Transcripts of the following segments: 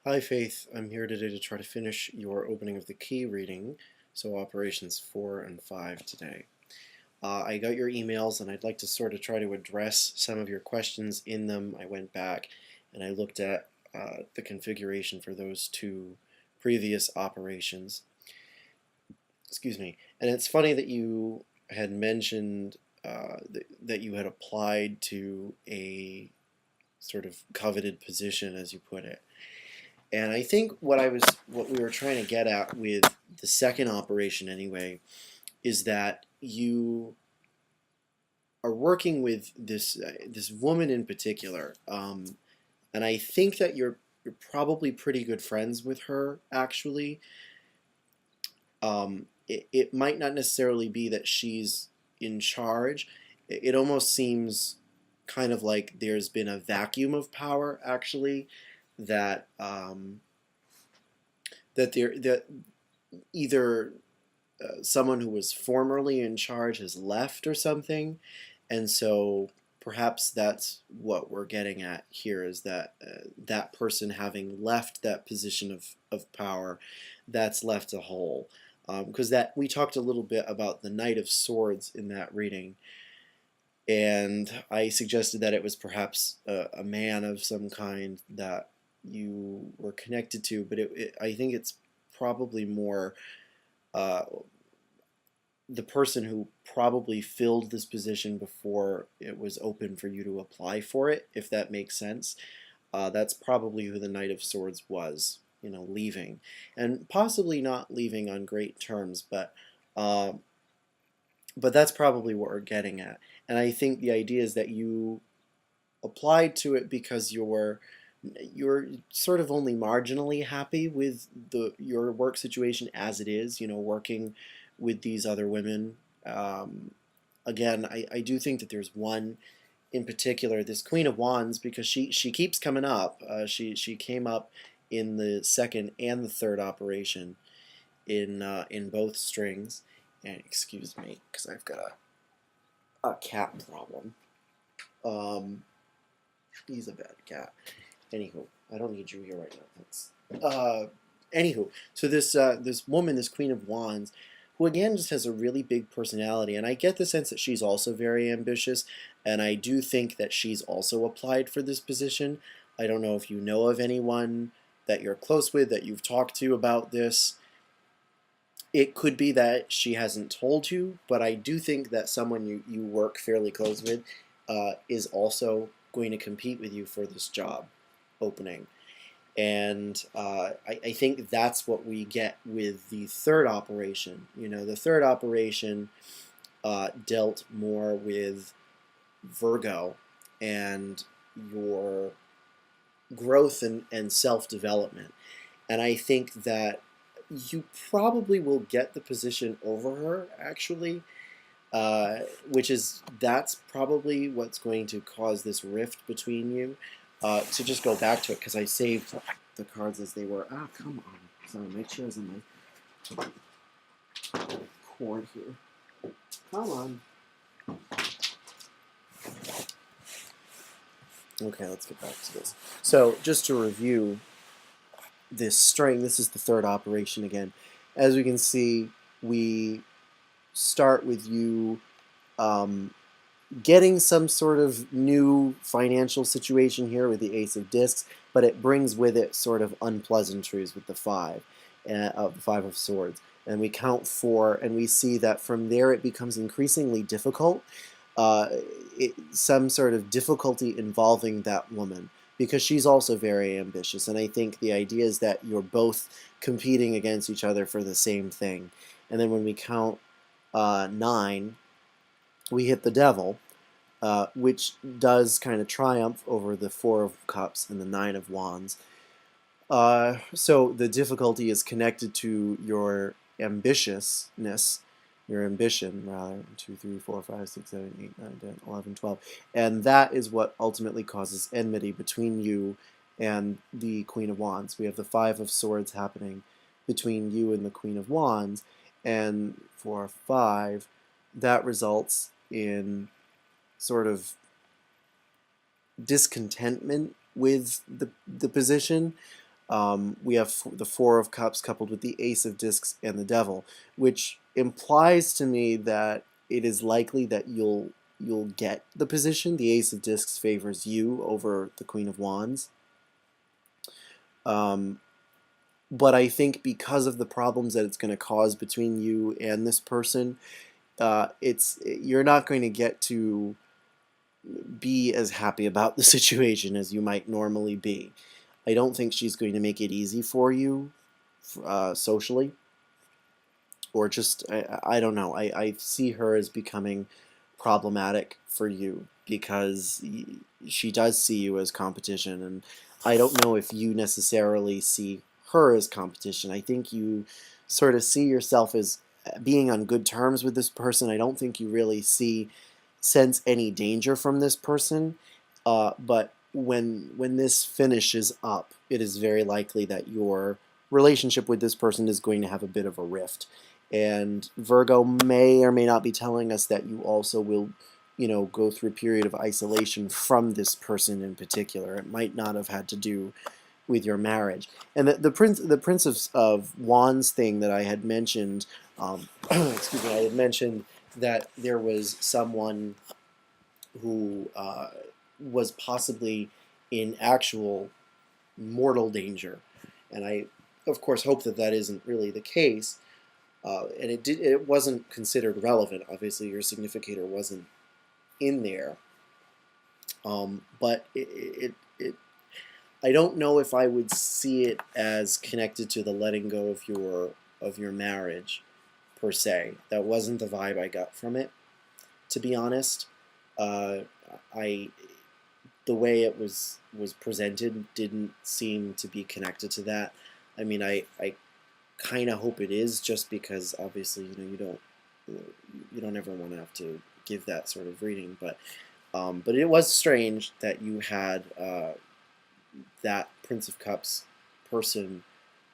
Hi Faith, I'm here today to try to finish your opening of the key reading, so operations 4 and 5 today. I got your emails and I'd like to sort of try to address some of your questions in them. I went back and I looked at the configuration for those two previous operations. Excuse me. And it's funny that you had mentioned that you had applied to a sort of coveted position, as you put it. And I think what we were trying to get at with the second operation anyway, is that you are working with this woman in particular, and I think that you're probably pretty good friends with her actually. It might not necessarily be that she's in charge. It almost seems kind of like there's been a vacuum of power actually that that either someone who was formerly in charge has left or something, and so perhaps that's what we're getting at here, is that that person having left that position of power, that's left a hole. Because that we talked a little bit about the Knight of Swords in that reading, and I suggested that it was perhaps a man of some kind that you were connected to, but I think it's probably more uh, the person who probably filled this position before it was open for you to apply for it, if that makes sense. That's probably who the Knight of Swords was, leaving. And possibly not leaving on great terms, uh, but that's probably what we're getting at. And I think the idea is that you applied to it because you're sort of only marginally happy with your work situation as it is, working with these other women. Again, I do think that there's one in particular, this Queen of Wands, because she keeps coming up. She came up in the second and the third operation in both strings. And excuse me, because I've got a cat problem. Um, he's a bad cat. Anywho, I don't need you here right now. Thanks. Anywho, so this woman, this Queen of Wands, who again just has a really big personality, and I get the sense that she's also very ambitious, and I do think that she's also applied for this position. I don't know if you know of anyone that you're close with that you've talked to about this. It could be that she hasn't told you, but I do think that someone you work fairly close with is also going to compete with you for this job opening. And I think that's what we get with the third operation. The third operation dealt more with Virgo and your growth and self-development. And I think that you probably will get the position over her, actually, that's probably what's going to cause this rift between you. To just go back to it, because I saved the cards as they were. Ah, come on. Sorry, my chair's on my cord here. Come on. Okay, let's get back to this. So, just to review this string, this is the third operation again. As we can see, we start with you getting some sort of new financial situation here with the Ace of Discs, but it brings with it sort of unpleasantries with the Five of Swords. And we count 4, and we see that from there it becomes increasingly difficult. Some sort of difficulty involving that woman, because she's also very ambitious. And I think the idea is that you're both competing against each other for the same thing. And then when we count 9, we hit the Devil, which does kind of triumph over the Four of Cups and the Nine of Wands. So the difficulty is connected to your ambitiousness, your ambition, rather. 2, 3, 4, 5, 6, 7, 8, 9, 10, 11, 12. And that is what ultimately causes enmity between you and the Queen of Wands. We have the Five of Swords happening between you and the Queen of Wands. And for 5, that results in sort of discontentment with the position. We have the Four of Cups coupled with the Ace of Discs and the Devil, which implies to me that it is likely that you'll get the position. The Ace of Discs favors you over the Queen of Wands. But I think because of the problems that it's going to cause between you and this person, you're not going to get to be as happy about the situation as you might normally be. I don't think she's going to make it easy for you socially, or just, I don't know. I see her as becoming problematic for you because she does see you as competition, and I don't know if you necessarily see her as competition. I think you sort of see yourself as being on good terms with this person. I don't think you really sense any danger from this person, but when this finishes up, it is very likely that your relationship with this person is going to have a bit of a rift. And Virgo may or may not be telling us that you also will, go through a period of isolation from this person in particular. It might not have had to do with your marriage. And the Prince of Wands thing that I had mentioned, excuse me, I had mentioned that there was someone who was possibly in actual mortal danger, and I, of course, hope that that isn't really the case. And it wasn't considered relevant. Obviously, your significator wasn't in there, but I don't know if I would see it as connected to the letting go of your marriage per se. That wasn't the vibe I got from it, to be honest. Uh, I The way it was presented didn't seem to be connected to that. I mean, I kind of hope it is, just because obviously you don't ever want to have to give that sort of reading, but it was strange that you had that Prince of Cups person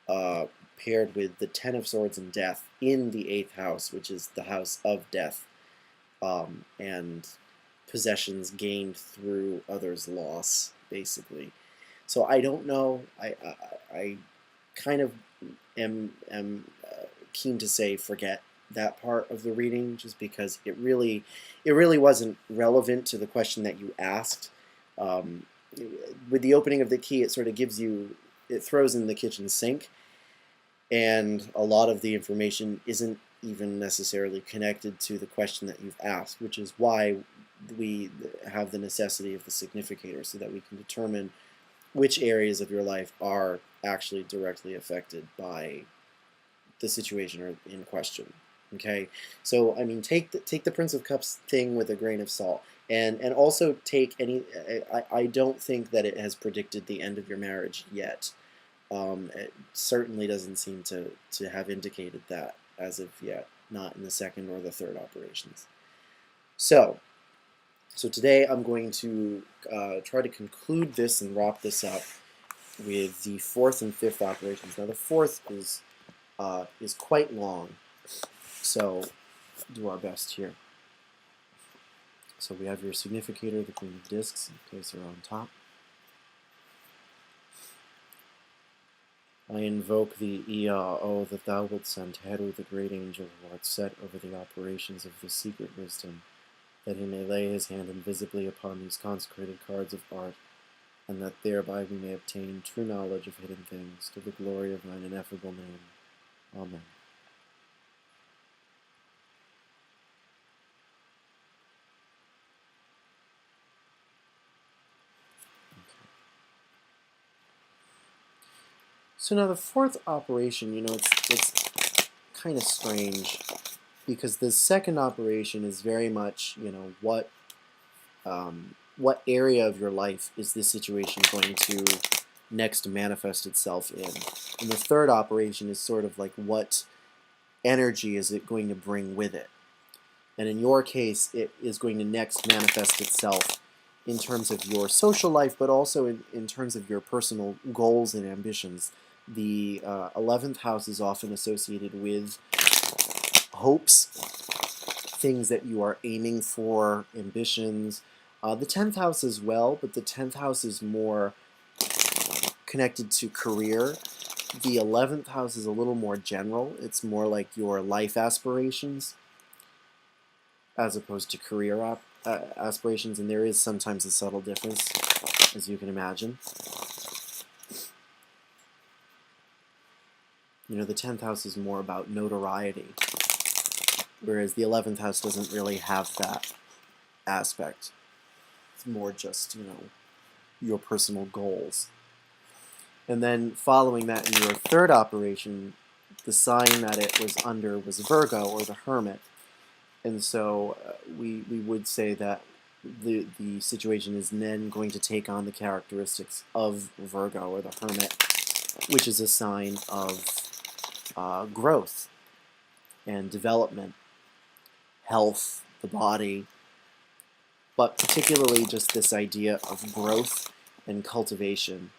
paired with the Ten of Swords and Death in the 8th house, which is the house of death, and possessions gained through others' loss, basically. So I don't know. I kind of am keen to say forget that part of the reading, just because it really wasn't relevant to the question that you asked. Um, with the opening of the key, it sort of it throws in the kitchen sink, and a lot of the information isn't even necessarily connected to the question that you've asked, which is why we have the necessity of the significator, so that we can determine which areas of your life are actually directly affected by the situation in question. Okay, so I mean, take the Prince of Cups thing with a grain of salt, and also take any. I don't think that it has predicted the end of your marriage yet. It certainly doesn't seem to have indicated that as of yet, not in the second or the third operations. So today I'm going to try to conclude this and wrap this up with the 4th and 5th operations. Now the 4th is quite long, so do our best here. So we have your significator, the Queen of Discs, place her on top. I invoke thee, Ea, O, that thou wilt send Heru, the great angel, who art set over the operations of the secret wisdom, that he may lay his hand invisibly upon these consecrated cards of art, and that thereby we may obtain true knowledge of hidden things, to the glory of thine ineffable name. Amen. So now the 4th operation, it's kind of strange, because the 2nd operation is very much, what area of your life is this situation going to next manifest itself in? And the 3rd operation is sort of like, what energy is it going to bring with it? And in your case, it is going to next manifest itself in terms of your social life, but also in terms of your personal goals and ambitions. The 11th house is often associated with hopes, things that you are aiming for, ambitions. The 10th house as well, but the 10th house is more connected to career, the 11th house is a little more general. It's more like your life aspirations as opposed to career aspirations, and there is sometimes a subtle difference, as you can imagine. You know, the 10th house is more about notoriety, whereas the 11th house doesn't really have that aspect. It's more just, you know, your personal goals. And then following that in your third operation, the sign that it was under was Virgo, or the Hermit. And so we would say that the situation is then going to take on the characteristics of Virgo, or the Hermit, which is a sign of growth and development, health, the body, but particularly just this idea of growth and cultivation.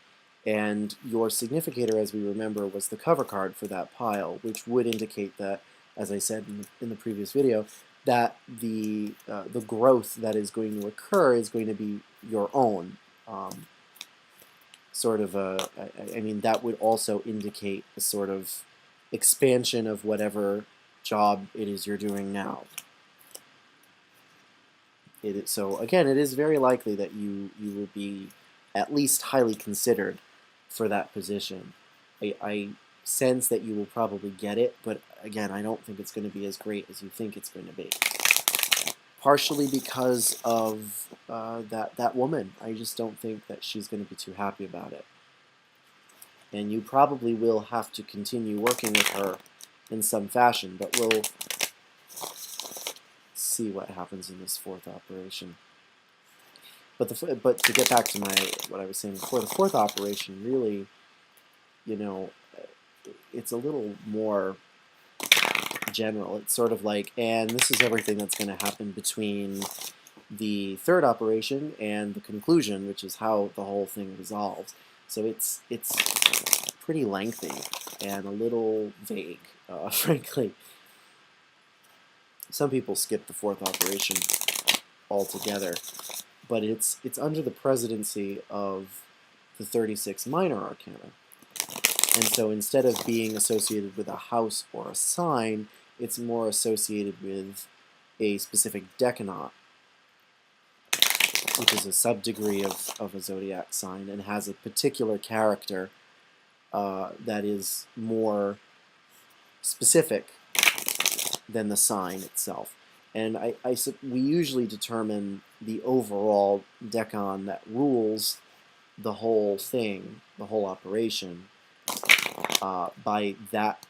And your significator, as we remember, was the cover card for that pile, which would indicate that, as I said in the previous video, that the growth that is going to occur is going to be your own. Sort of a, I mean, that would also indicate a sort of expansion of whatever job it is you're doing now. So again, it is very likely that you will be at least highly considered for that position. I sense that you will probably get it, but again, I don't think it's going to be as great as you think it's going to be. Partially because of that woman. I just don't think that she's going to be too happy about it. And you probably will have to continue working with her in some fashion, but we'll see what happens in this fourth operation. But to get back to what I was saying before, the fourth operation really, you know, it's a little more general. It's sort of like, and this is everything that's going to happen between the third operation and the conclusion, which is how the whole thing resolves. So it's pretty lengthy and a little vague, frankly. Some people skip the fourth operation altogether, but it's under the presidency of the 36 minor arcana. And so instead of being associated with a house or a sign, it's more associated with a specific decanate, which is a subdegree of a zodiac sign and has a particular character that is more specific than the sign itself. And we usually determine the overall decan that rules the whole thing, the whole operation, by that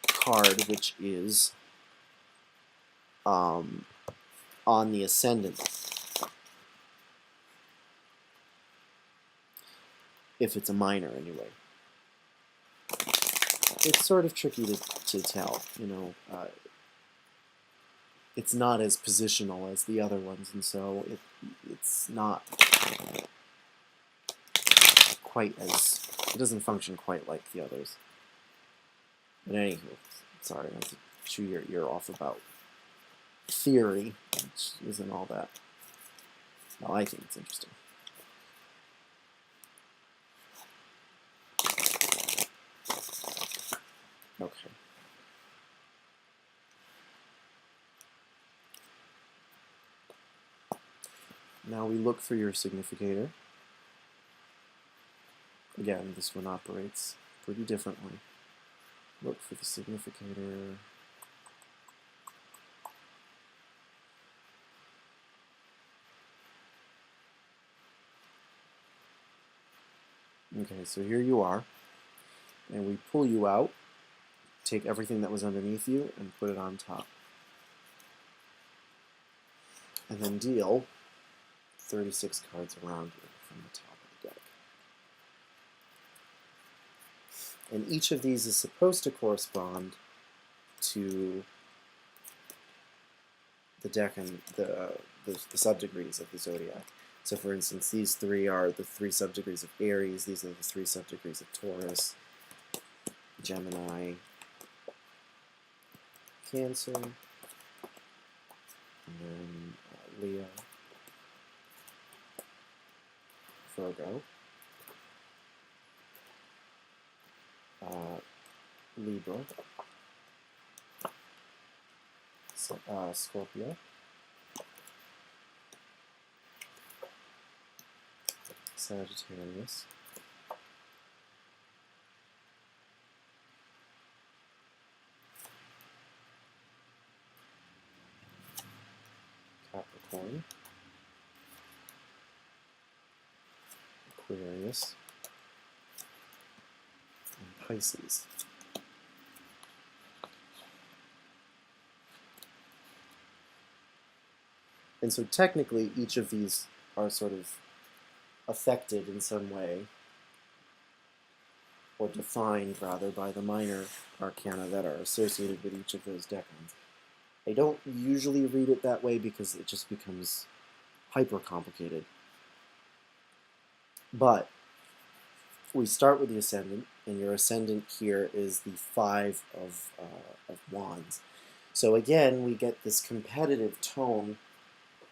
card, which is on the ascendant. If it's a minor, anyway. It's sort of tricky to tell, you know. It's not as positional as the other ones, and so it's not quite as, it doesn't function quite like the others. But anywho, sorry, not to chew your ear off about theory, which isn't all that, well, I think it's interesting. Okay. Now we look for your significator. Again, this one operates pretty differently. Look for the significator. Okay, so here you are, and we pull you out, take everything that was underneath you, and put it on top. And then deal 36 cards around you from the top of the deck. And each of these is supposed to correspond to the deck and the subdegrees of the zodiac. So for instance, these three are the three subdegrees of Aries, these are the three subdegrees of Taurus, Gemini, Cancer, and then Leo, Virgo, Libra, Scorpio, Sagittarius, Capricorn, Aquarius, and Pisces. And so technically each of these are sort of affected in some way, or defined rather, by the minor arcana that are associated with each of those decans. I don't usually read it that way because it just becomes hyper complicated. But we start with the ascendant, and your ascendant here is the Five of Wands. So again, we get this competitive tone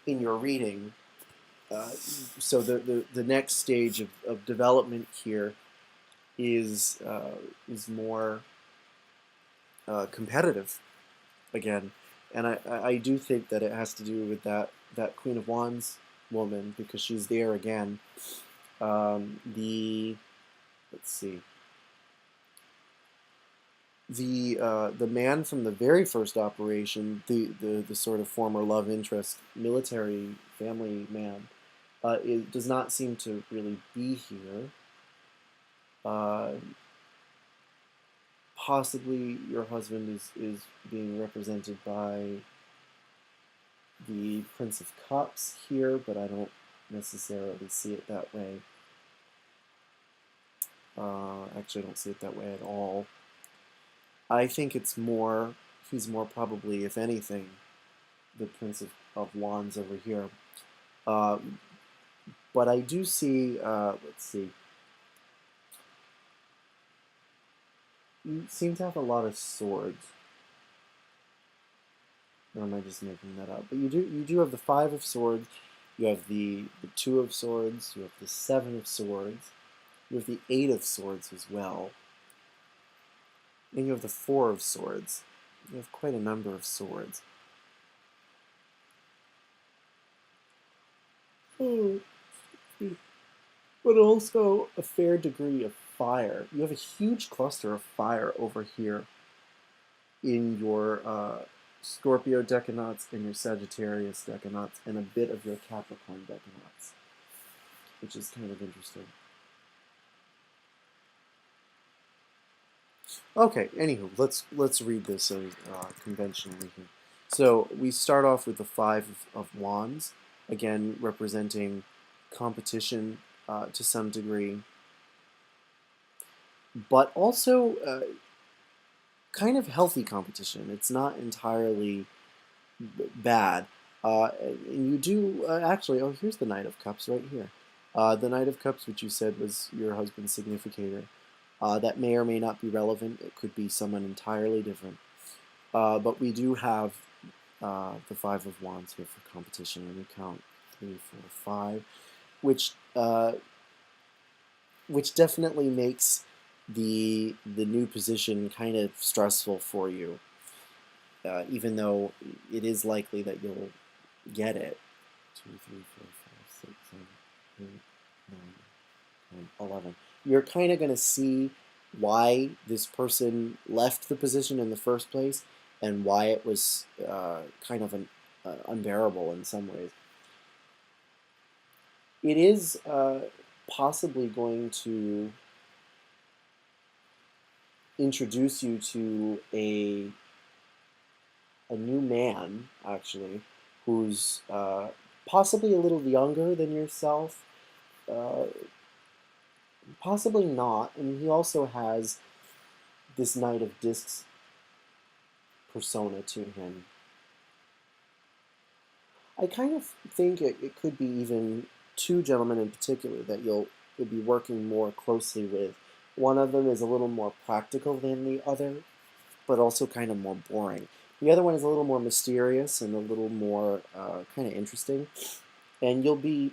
in your reading. So the next stage of development here is more competitive again, and I do think that it has to do with that Queen of Wands woman, because she's there again. Let's see, the man from the very first operation, the sort of former love interest, military family man, it does not seem to really be here. Possibly your husband is being represented by the Prince of Cups here, but I don't necessarily see it that way. Actually, I don't see it that way at all. I think it's more, he's more probably, if anything, the Prince of Wands over here. But I do see, let's see, you seem to have a lot of swords. Or am I just making that up? But you do have the Five of Swords, you have the Two of Swords, you have the Seven of Swords, you have the Eight of Swords as well, and you have the Four of Swords. You have quite a number of swords. Oh, but also a fair degree of fire. You have a huge cluster of fire over here in your Scorpio decanots and your Sagittarius decanots, and a bit of your Capricorn decanots, which is kind of interesting. Okay, anywho, let's read this conventionally here. So we start off with the Five of Wands, again representing competition to some degree, but also kind of healthy competition. It's not entirely bad. And you do actually, oh, here's the Knight of Cups right here. The Knight of Cups, which you said was your husband's significator, that may or may not be relevant. It could be someone entirely different. But we do have the Five of Wands here for competition, and we count 3, 4, 5, which definitely makes the new position kind of stressful for you, even though it is likely that you'll get it. 2, 3, 4, 5, 6, 7, 8, 9, 10, 11. You're kind of going to see why this person left the position in the first place, and why it was kind of unbearable in some ways. It is possibly going to introduce you to a new man, actually, who's possibly a little younger than yourself, possibly not, and he also has this Knight of Discs persona to him. I kind of think it could be even two gentlemen in particular that you'll be working more closely with. One of them is a little more practical than the other, but also kind of more boring. The other one is a little more mysterious and a little more kind of interesting, and you'll get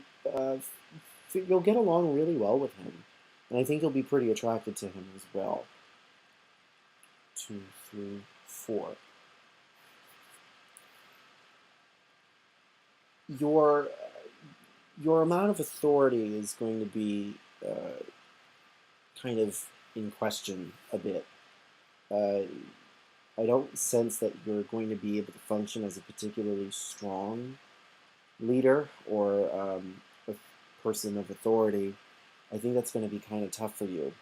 along really well with him, and I think you'll be pretty attracted to him as well. 2, 3, 4. Your your amount of authority is going to be kind of in question a bit. Uh, I don't sense that you're going to be able to function as a particularly strong leader or a person of authority. I think that's going to be kind of tough for you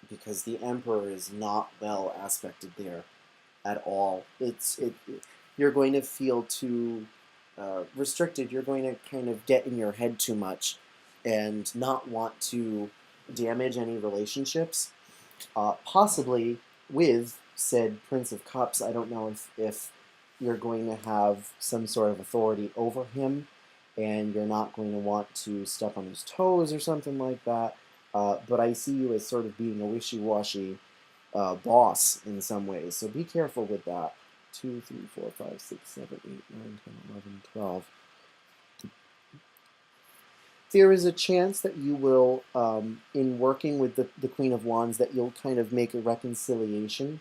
because the emperor is not well aspected there at all. You're going to feel too restricted. You're going to kind of get in your head too much and not want to damage any relationships. Possibly with said Prince of Cups. I don't know if you're going to have some sort of authority over him and you're not going to want to step on his toes or something like that. But I see you as sort of being a wishy-washy boss in some ways. So be careful with that. 2, 3, 4, 5, 6, 7, 8, 9, 10, 11, 12. There is a chance that you will, in working with the Queen of Wands, that you'll kind of make a reconciliation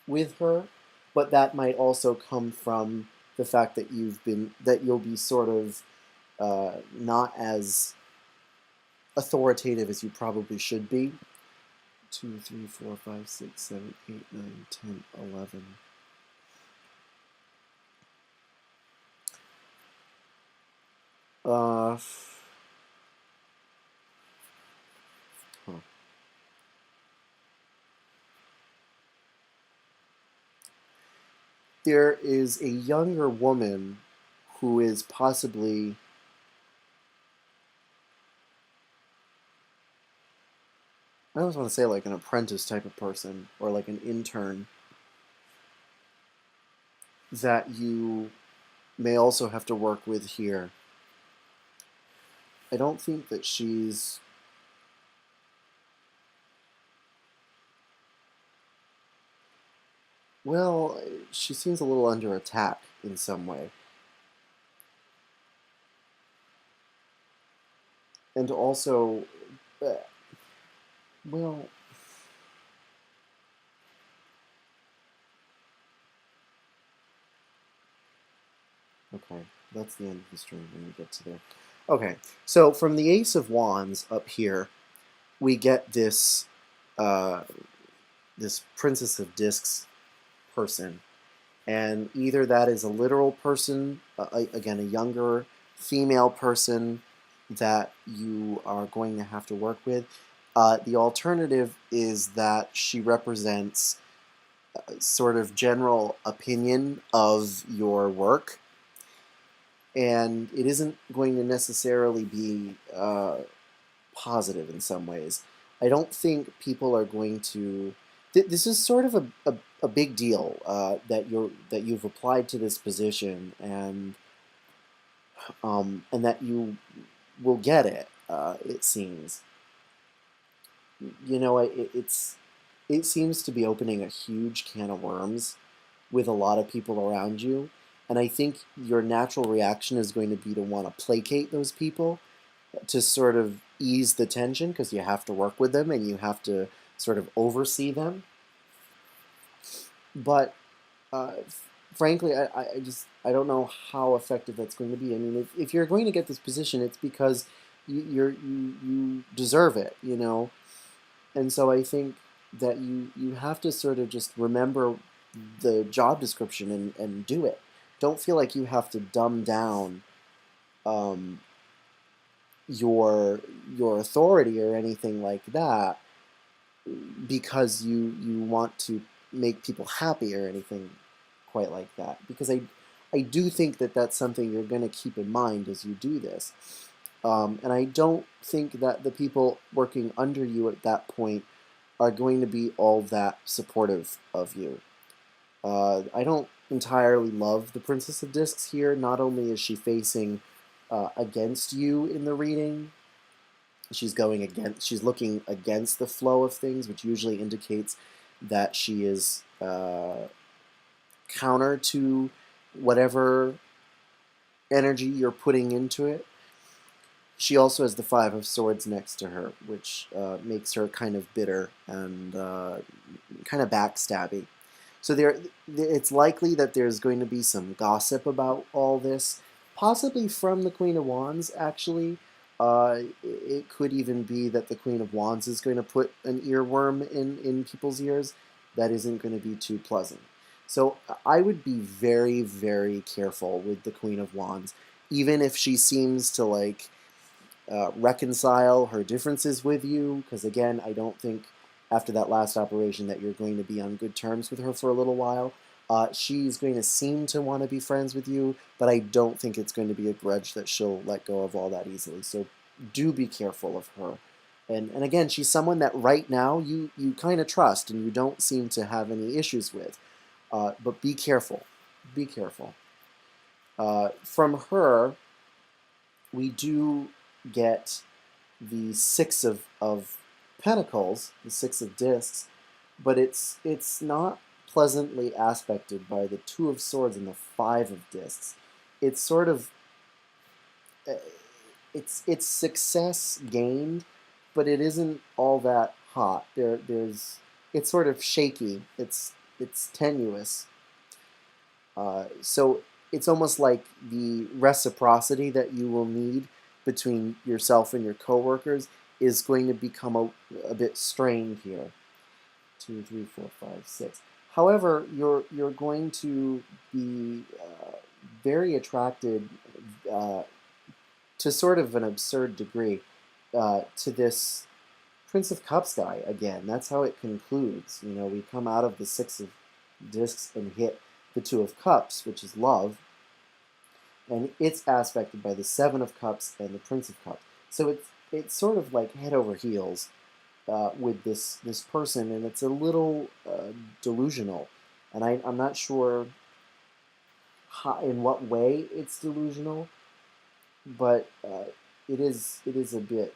with her, but that might also come from the fact that you'll be sort of not as authoritative as you probably should be. 2, 3, 4, 5, 6, 7, 8, 9, 10, 11. Huh. There is a younger woman who is possibly, I always want to say like an apprentice type of person or like an intern that you may also have to work with here. I don't think that she's well, she seems a little under attack in some way. And also, uh, well, okay, that's the end of the stream when we get to there. Okay, so from the Ace of Wands up here, we get this this Princess of Discs person, and either that is a literal person, again, a younger female person that you are going to have to work with. The alternative is that she represents sort of general opinion of your work, and it isn't going to necessarily be positive in some ways. I don't think people are going to. This is sort of a big deal that you've applied to this position and that you will get it. It seems. You know, it seems to be opening a huge can of worms with a lot of people around you, and I think your natural reaction is going to be to want to placate those people to sort of ease the tension because you have to work with them and you have to sort of oversee them. But uh, frankly, I don't know how effective that's going to be. I mean, if you're going to get this position, it's because you deserve it, you know. And so I think that you have to sort of just remember the job description and do it. Don't feel like you have to dumb down um, your authority or anything like that because you want to make people happy or anything quite like that. Because I do think that that's something you're going to keep in mind as you do this. And I don't think that the people working under you at that point are going to be all that supportive of you. I don't entirely love the Princess of Discs here. Not only is she facing against you in the reading, she's looking against the flow of things, which usually indicates that she is counter to whatever energy you're putting into it. She also has the Five of Swords next to her, which makes her kind of bitter and kind of backstabby. So it's likely that there's going to be some gossip about all this, possibly from the Queen of Wands, actually. It could even be that the Queen of Wands is going to put an earworm in people's ears. That isn't going to be too pleasant. So I would be very, very careful with the Queen of Wands, even if she seems to like reconcile her differences with you, because again, I don't think after that last operation that you're going to be on good terms with her for a little while. She's going to seem to want to be friends with you, but I don't think it's going to be a grudge that she'll let go of all that easily. So do be careful of her. And again, she's someone that right now you kind of trust and you don't seem to have any issues with. But be careful. Be careful. From her, we do get the Six of Pentacles, the Six of Discs, but it's not pleasantly aspected by the Two of Swords and the Five of Discs. It's sort of uh, it's success gained, but it isn't all that hot. There's it's sort of shaky. It's tenuous. So it's almost like the reciprocity that you will need between yourself and your coworkers is going to become a bit strained here. 2, 3, 4, 5, 6. However, you're going to be very attracted uh, to sort of an absurd degree to this Prince of Cups guy again. That's how it concludes. You know, we come out of the Six of Discs and hit the Two of Cups, which is love, and it's aspected by the Seven of Cups and the Prince of Cups. So it's sort of like head over heels with this person, and it's a little delusional, and I'm not sure how, in what way it's delusional, but it is a bit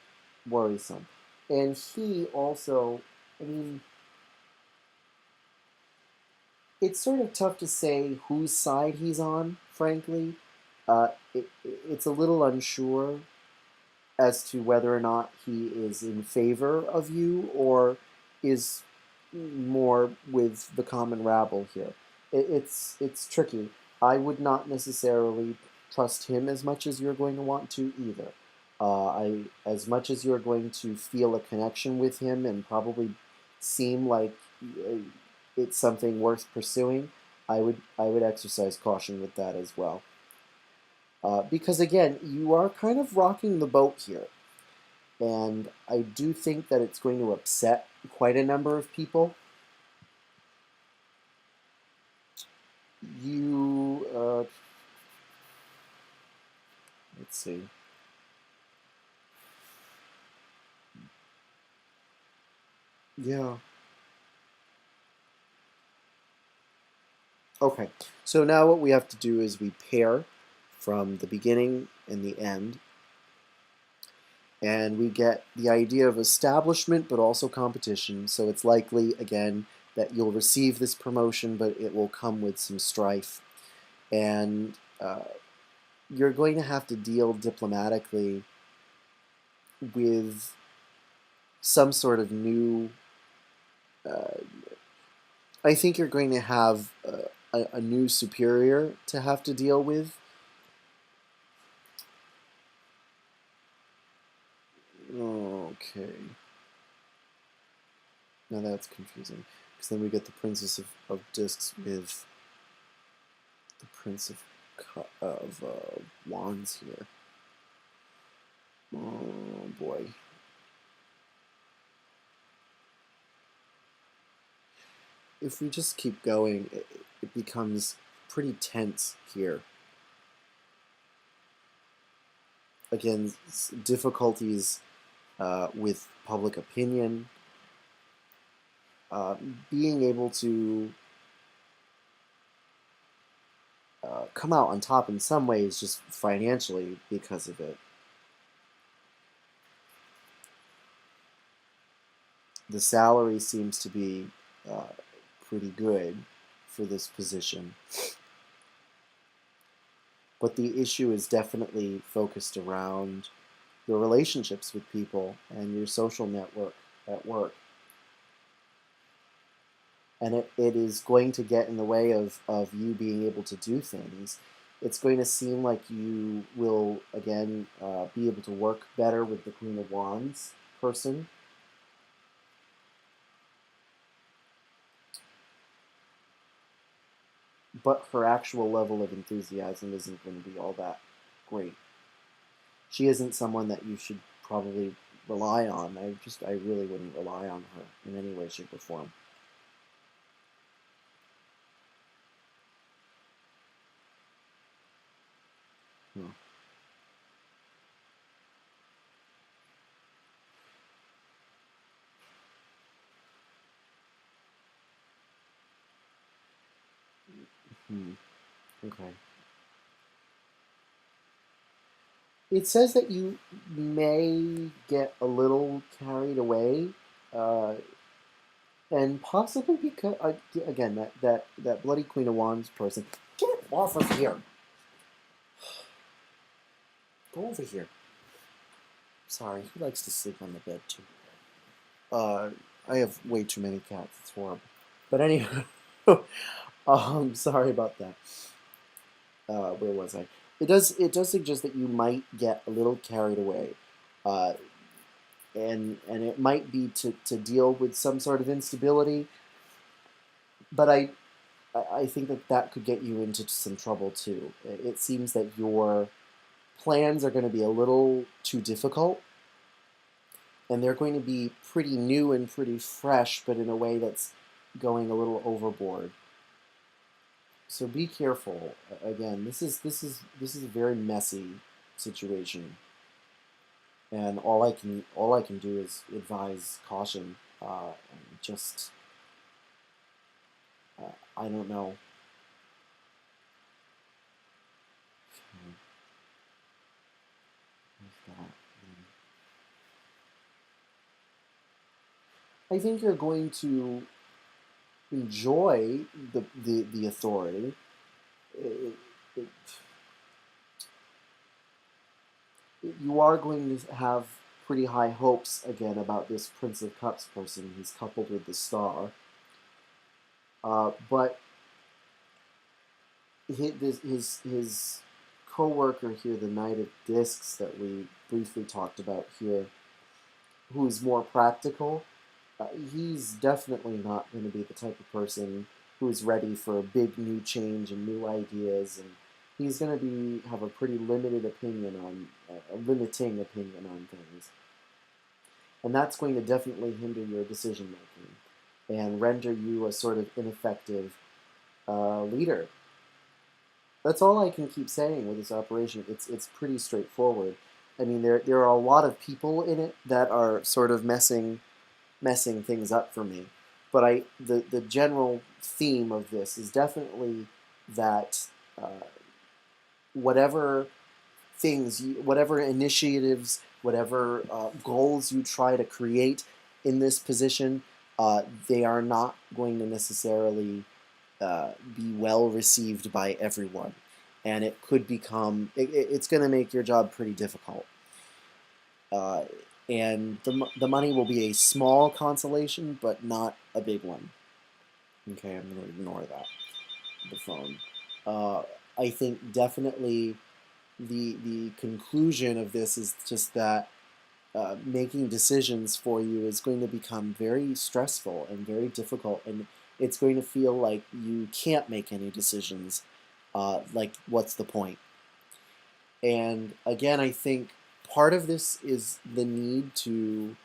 worrisome. And he also, I mean, it's sort of tough to say whose side he's on, frankly. It's a little unsure as to whether or not he is in favor of you or is more with the common rabble here. It's tricky. I would not necessarily trust him as much as you're going to want to either. As much as you're going to feel a connection with him and probably seem like it's something worth pursuing, I would exercise caution with that as well. Because again, you are kind of rocking the boat here. And I do think that it's going to upset quite a number of people. Let's see. Yeah. Okay. So now what we have to do is we pair from the beginning and the end. And we get the idea of establishment, but also competition. So it's likely, again, that you'll receive this promotion, but it will come with some strife. And you're going to have to deal diplomatically with some sort of new. Uh, I think you're going to have a new superior to have to deal with. Okay. Now that's confusing. Because then we get the Princess of Discs with the Prince of Wands here. Oh boy. If we just keep going, it becomes pretty tense here. Again, difficulties with public opinion, uh, being able to come out on top in some ways just financially because of it. The salary seems to be uh, pretty good for this position. But the issue is definitely focused around your relationships with people and your social network at work. And it is going to get in the way of you being able to do things. It's going to seem like you will, again, be able to work better with the Queen of Wands person. But her actual level of enthusiasm isn't going to be all that great. She isn't someone that you should probably rely on. I really wouldn't rely on her in any way, shape, or form. Hmm. Hmm. Okay. It says that you may get a little carried away, uh, and possibly because again that bloody Queen of Wands person. Get off of here! Go over here. Sorry, he likes to sleep on the bed too. Uh, I have way too many cats. It's horrible. But anyway, sorry about that. Where was I? It does suggest that you might get a little carried away, uh, and it might be to deal with some sort of instability. But I think that could get you into some trouble too. It seems that your plans are going to be a little too difficult, and they're going to be pretty new and pretty fresh, but in a way that's going a little overboard. So be careful. Again, this is a very messy situation, and all I can do is advise caution. Just I don't know. Okay, where's that? I think you're going to enjoy the authority. It, it, you are going to have pretty high hopes again about this Prince of Cups person. He's coupled with the Star, but his co-worker here, the Knight of Discs that we briefly talked about here, who is more practical. He's definitely not going to be the type of person who's ready for a big new change and new ideas, and he's going to have a pretty limited opinion on a limiting opinion on things, and that's going to definitely hinder your decision making and render you a sort of ineffective leader. That's all I can keep saying with this operation. It's pretty straightforward. I mean, there are a lot of people in it that are sort of messing things up for me. But the general theme of this is definitely that whatever whatever initiatives, whatever goals you try to create in this position, they are not going to necessarily be well received by everyone, and it could become it's going to make your job pretty difficult. Uh, and the money will be a small consolation, but not a big one. Okay, I'm going to ignore that. The phone. Uh, I think definitely the conclusion of this is just that making decisions for you is going to become very stressful and very difficult, and it's going to feel like you can't make any decisions. Like, what's the point? And again, I think part of this is the need to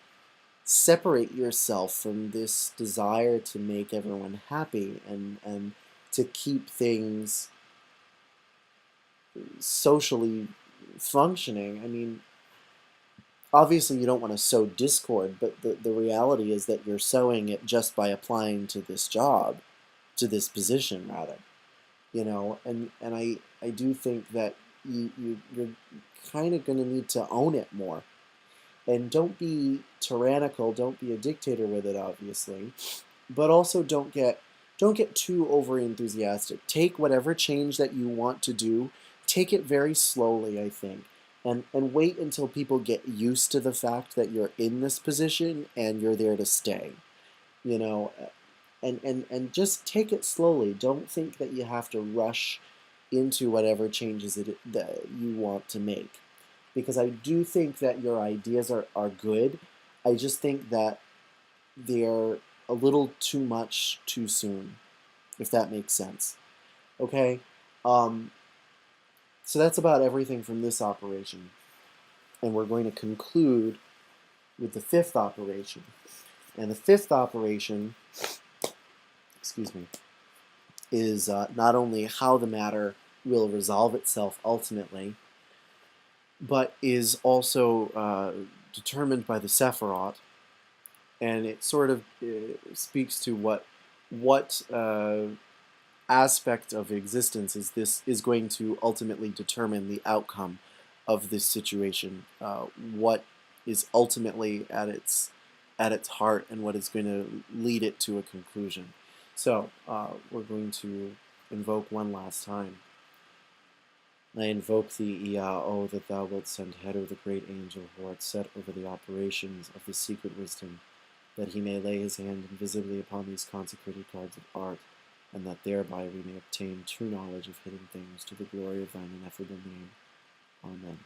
separate yourself from this desire to make everyone happy and to keep things socially functioning. I mean, obviously you don't want to sow discord, but the reality is that you're sowing it just by applying to this job, to this position rather. And I do think that you're kind of going to need to own it more, and don't be tyrannical, don't be a dictator with it, obviously, but also don't get too over enthusiastic. Take whatever change that you want to do, take it very slowly, I think, and wait until people get used to the fact that you're in this position and you're there to stay. You know, and just take it slowly. Don't think that you have to rush into whatever changes that you want to make. Because I do think that your ideas are good. I just think that they're a little too much too soon, if that makes sense. Okay? Um, so that's about everything from this operation. And we're going to conclude with the fifth operation. And the fifth operation, excuse me, is not only how the matter will resolve itself ultimately, but is also determined by the Sephiroth, and it sort of speaks to what aspect of existence is going to ultimately determine the outcome of this situation. What is ultimately at its heart, and what is going to lead it to a conclusion. So we're going to invoke one last time. I invoke thee, Ea, O, that thou wilt send Heru, the great angel, who art set over the operations of the secret wisdom, that he may lay his hand invisibly upon these consecrated cards of art, and that thereby we may obtain true knowledge of hidden things to the glory of thine ineffable name. Amen.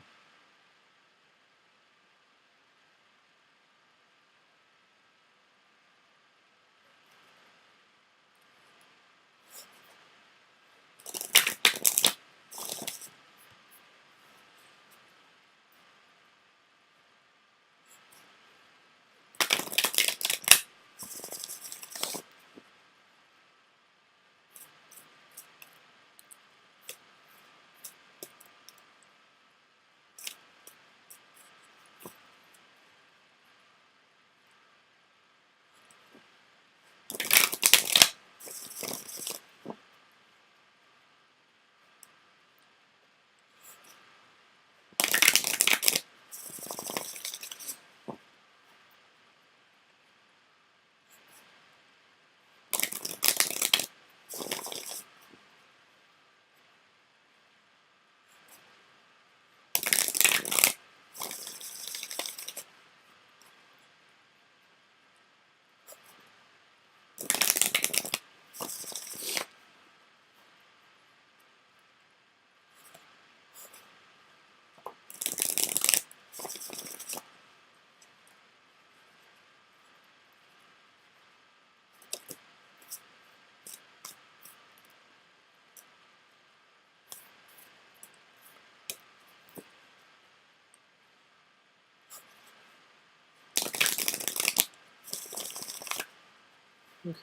Okay.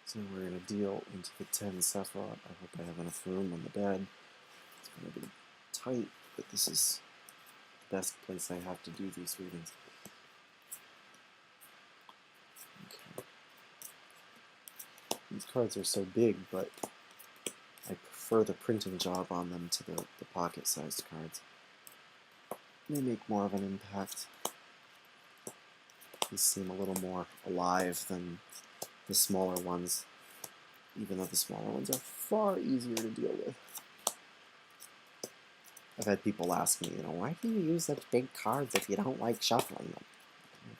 So we're going to deal into the 10 Sephiroth. I hope I have enough room on the bed. It's going to be tight, but this is the best place I have to do these readings. Okay. These cards are so big, but I prefer the printing job on them to the pocket-sized cards. They make more of an impact. These seem a little more alive than the smaller ones, even though the smaller ones are far easier to deal with. I've had people ask me, why do you use such big cards if you don't like shuffling them?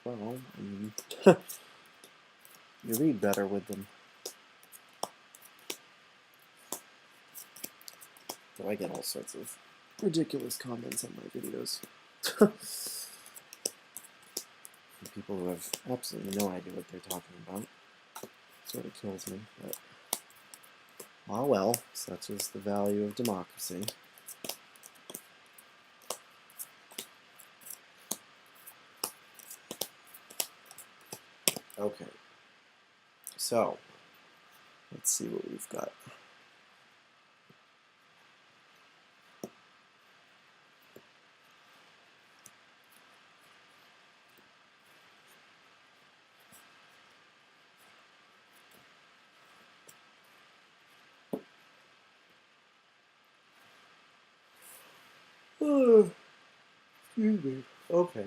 Well, I mean, you read better with them. Though I get all sorts of ridiculous comments on my videos. People who have absolutely no idea what they're talking about. Sort of kills me, but ah well, such is the value of democracy. Okay, so let's see what we've got. Oh, excuse me. Okay.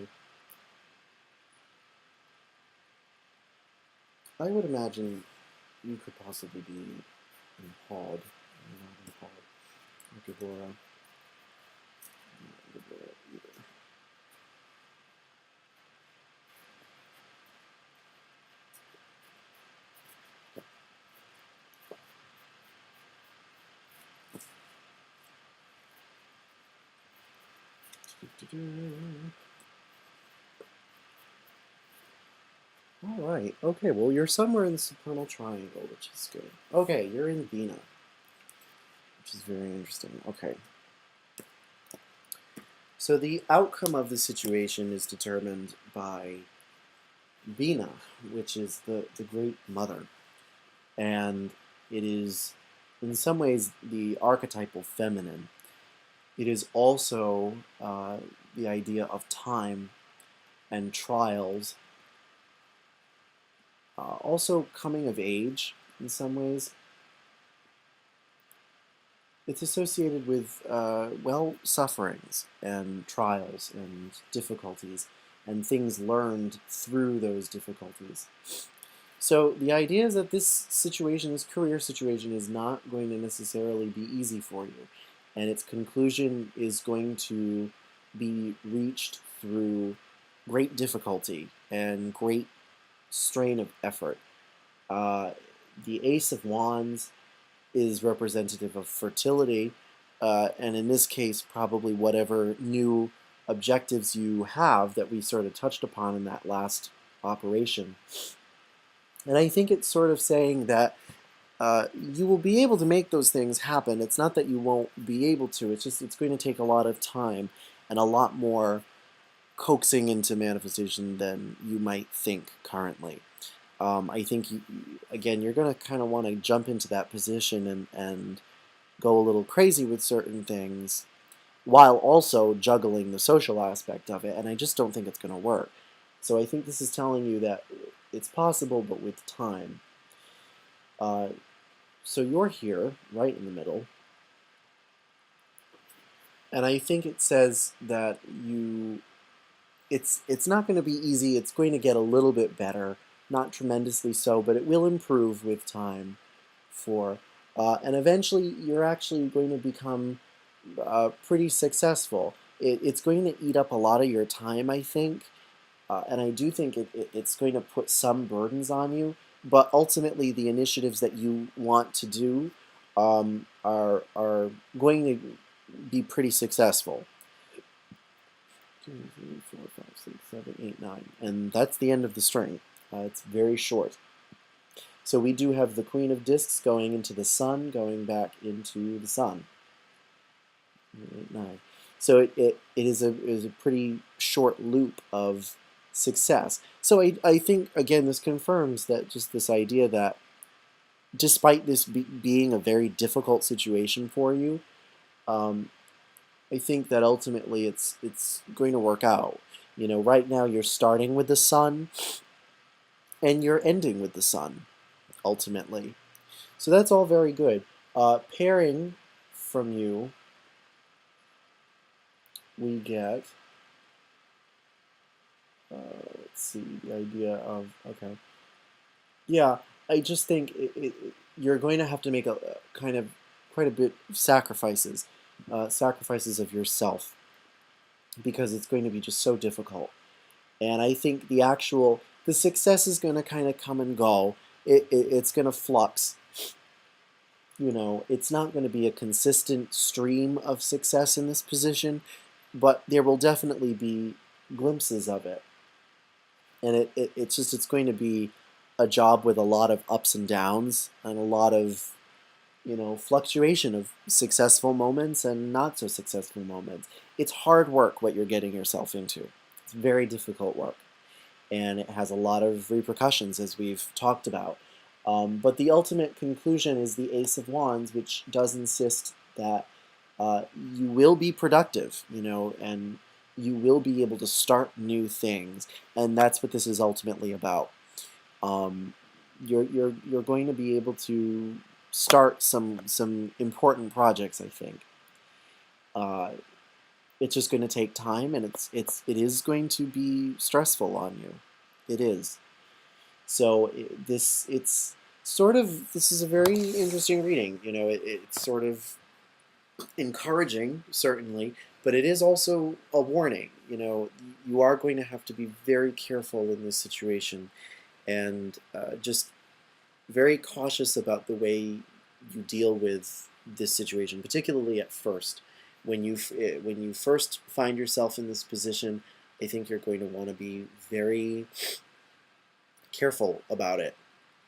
I would imagine you could possibly be impaled. Not impaled. Herbivora. Not herbivora either. All right. Okay. Well, you're somewhere in the supernal triangle, which is good. Okay, you're in Vena, which is very interesting. Okay. So the outcome of the situation is determined by Vena, which is the Great Mother. And it is, in some ways, the archetypal feminine. It is also the idea of time and trials, also coming of age in some ways. It's associated with, well, sufferings and trials and difficulties and things learned through those difficulties. So the idea is that this situation, this career situation, is not going to necessarily be easy for you, and its conclusion is going to be reached through great difficulty and great strain of effort. The Ace of Wands is representative of fertility, and in this case, probably whatever new objectives you have that we sort of touched upon in that last operation. And I think it's sort of saying that you will be able to make those things happen. It's not that you won't be able to, it's just it's going to take a lot of time and a lot more coaxing into manifestation than you might think currently. I think, again, you're going to kind of want to jump into that position and go a little crazy with certain things while also juggling the social aspect of it, and I just don't think it's going to work. So I think this is telling you that it's possible, but with time. So you're here, right in the middle, and I think it says that it's not going to be easy. It's going to get a little bit better, not tremendously so, but it will improve with time. And eventually you're actually going to become pretty successful. It's going to eat up a lot of your time, I think, and I do think it's going to put some burdens on you, but ultimately the initiatives that you want to do are going to be pretty successful. 2, 3, 4, 5, 6, 7, 8, 9, and that's the end of the string. It's very short. So we do have the Queen of Discs going into the Sun, going back into the Sun. 8, 9. So it is a pretty short loop of success. So I think, again, this confirms that just this idea that despite this being a very difficult situation for you, I think that ultimately it's going to work out. You know, right now you're starting with the Sun, and you're ending with the Sun, ultimately. So that's all very good. Pairing from you, we get, let's see, the idea of, okay. Yeah, I just think you're going to have to make a kind of quite a bit of sacrifices, sacrifices of yourself, because it's going to be just so difficult. And I think the success is going to kind of come and go. It's going to flux. You know, it's not going to be a consistent stream of success in this position, but there will definitely be glimpses of it. And it's going to be a job with a lot of ups and downs and a lot of, you know, fluctuation of successful moments and not so successful moments. It's hard work what you're getting yourself into. It's very difficult work, and it has a lot of repercussions, as we've talked about. But the ultimate conclusion is the Ace of Wands, which does insist that you will be productive, you know, and you will be able to start new things, and that's what this is ultimately about. You're going to be able to start some important projects, I think. It's just going to take time, and it is going to be stressful on you. It is. So sort of, this is a very interesting reading. You know, it's sort of encouraging, certainly, but it is also a warning. You know, you are going to have to be very careful in this situation, and just very cautious about the way you deal with this situation, particularly at first. When you first find yourself in this position, I think you're going to want to be very careful about it,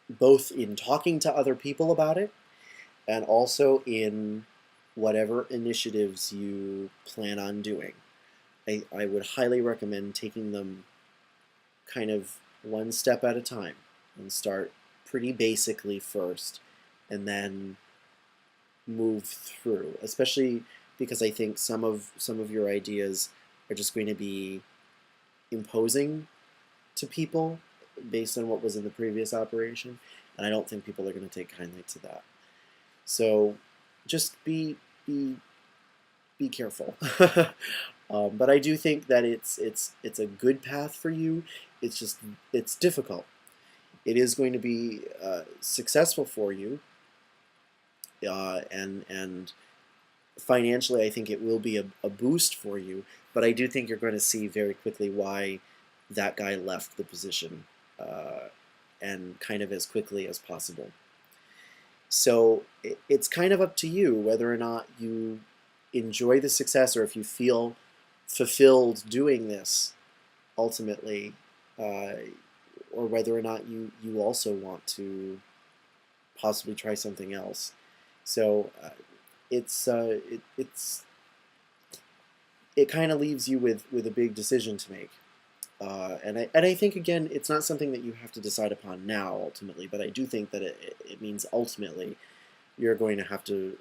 both in talking to other people about it and also in whatever initiatives you plan on doing. I would highly recommend taking them kind of one step at a time and start pretty basically first and then move through, especially because I think some of your ideas are just going to be imposing to people based on what was in the previous operation, and I don't think people are going to take kindly to that. So just be careful. But I do think that it's a good path for you. It's difficult. It is going to be successful for you, and financially, I think it will be a boost for you. But I do think you're going to see very quickly why that guy left the position, and kind of as quickly as possible. So it's kind of up to you whether or not you enjoy the success or if you feel fulfilled doing this ultimately, uh, or whether or not you also want to possibly try something else. So it kind of leaves you with a big decision to make. And I think, again, it's not something that you have to decide upon now, ultimately, but I do think that it means ultimately you're going to have to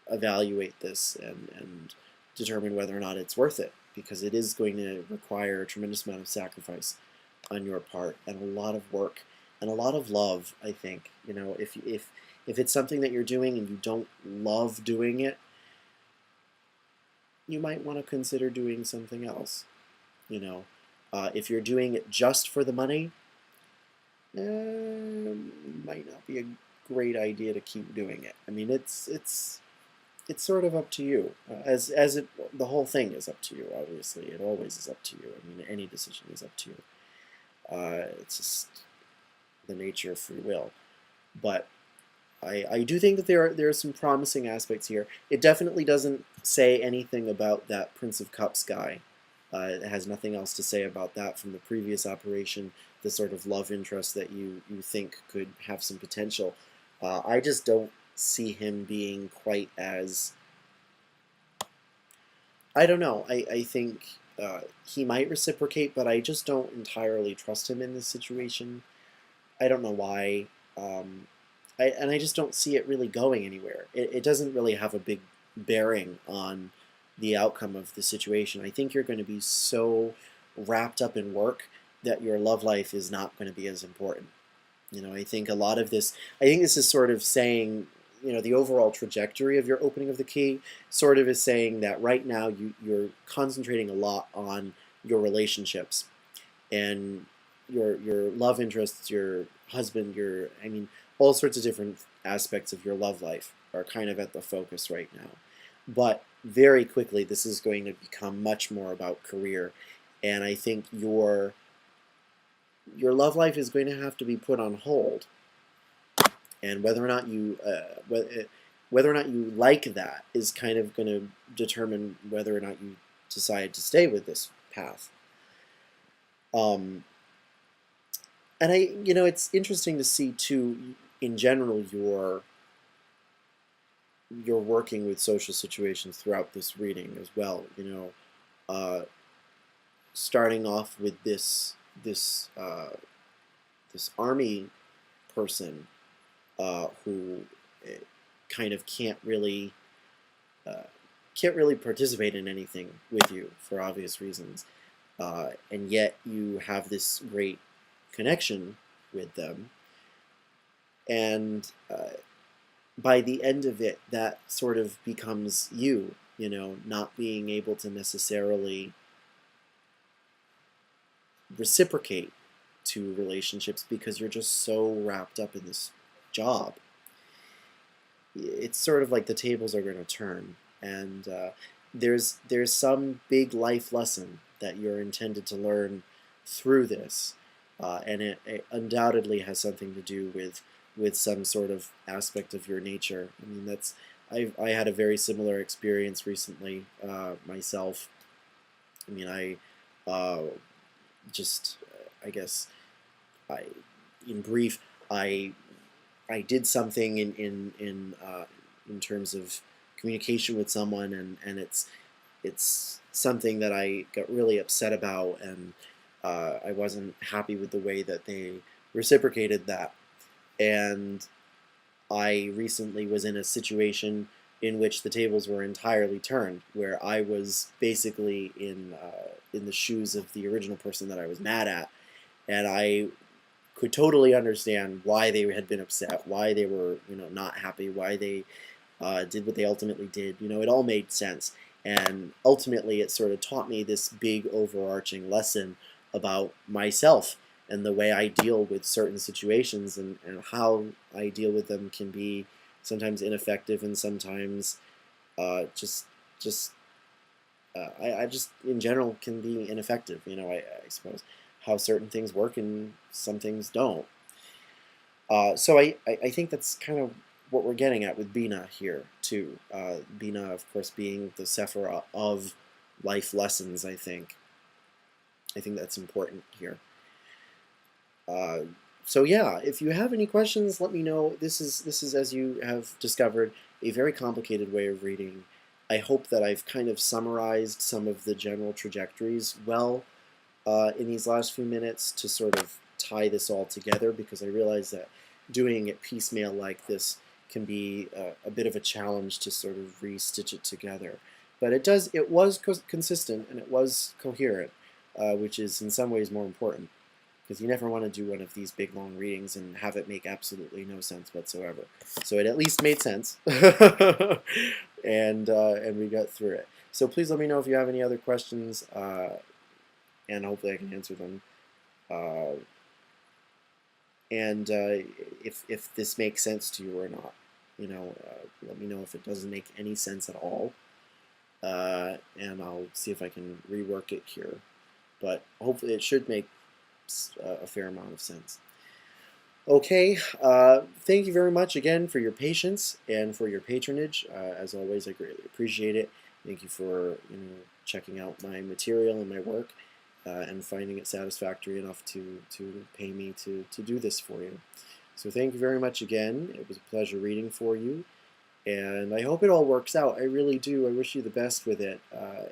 evaluate this and determine whether or not it's worth it, because it is going to require a tremendous amount of sacrifice on your part and a lot of work and a lot of love, I think. You know, if it's something that you're doing and you don't love doing it, you might want to consider doing something else. You know, if you're doing it just for the money, might not be a great idea to keep doing it. I mean, it's sort of up to you. The whole thing is up to you. Obviously, it always is up to you. I mean, any decision is up to you. It's just the nature of free will. But I do think that there are some promising aspects here. It definitely doesn't say anything about that Prince of Cups guy. It has nothing else to say about that from the previous operation, the sort of love interest that you think could have some potential. I just don't see him being quite as... I don't know. I think he might reciprocate, but I just don't entirely trust him in this situation. I don't know why. And I just don't see it really going anywhere. It doesn't really have a big bearing on the outcome of the situation. I think you're going to be so wrapped up in work that your love life is not going to be as important. You know, I think a lot of this, I think this is sort of saying, you know, the overall trajectory of your opening of the key sort of is saying that right now you're concentrating a lot on your relationships and your love interests, your husband, I mean, all sorts of different aspects of your love life are kind of at the focus right now. But very quickly, this is going to become much more about career, and I think your love life is going to have to be put on hold. And whether or not you like that is kind of going to determine whether or not you decide to stay with this path. And it's interesting to see too, in general, you're working with social situations throughout this reading as well. You know, starting off with this army person who kind of can't really participate in anything with you for obvious reasons, and yet you have this great connection with them, and by the end of it, that sort of becomes you, not being able to necessarily reciprocate to relationships because you're just so wrapped up in this job. It's sort of like the tables are going to turn, and there's some big life lesson that you're intended to learn through this, and it undoubtedly has something to do with some sort of aspect of your nature. I mean, I had a very similar experience recently myself. I mean, uh, just I guess I in brief I did something in terms of communication with someone, and it's something that I got really upset about, and I wasn't happy with the way that they reciprocated that. And I recently was in a situation in which the tables were entirely turned, where I was basically in the shoes of the original person that I was mad at, and I could totally understand why they had been upset, why they were not happy, why they did what they ultimately did. It all made sense, and ultimately it sort of taught me this big overarching lesson about myself and the way I deal with certain situations, and how I deal with them can be sometimes ineffective, and sometimes just I just in general can be ineffective. I suppose how certain things work and some things don't. So I think that's kind of what we're getting at with Bina here too. Bina, of course, being the Sephira of life lessons. I think that's important here. So yeah, if you have any questions, let me know. This is, as you have discovered, a very complicated way of reading. I hope that I've kind of summarized some of the general trajectories well in these last few minutes to sort of tie this all together, because I realize that doing it piecemeal like this can be a bit of a challenge to sort of re-stitch it together. But it was consistent, and it was coherent, which is in some ways more important, because you never want to do one of these big long readings and have it make absolutely no sense whatsoever. So it at least made sense, and we got through it. So please let me know if you have any other questions, and hopefully I can answer them. Uh, and if this makes sense to you or not, let me know if it doesn't make any sense at all, and I'll see if I can rework it here. But hopefully it should make a fair amount of sense. Okay, thank you very much again for your patience and for your patronage. As always, I greatly appreciate it. Thank you for checking out my material and my work, and finding it satisfactory enough to pay me to do this for you. So thank you very much again. It was a pleasure reading for you, and I hope it all works out. I really do. I wish you the best with it.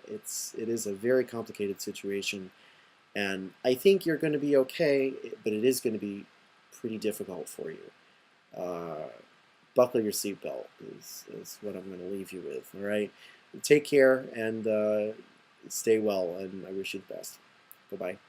It is a very complicated situation, and I think you're going to be okay, but it is going to be pretty difficult for you. Buckle your seatbelt is what I'm going to leave you with. All right? Take care, and stay well, and I wish you the best. Bye-bye.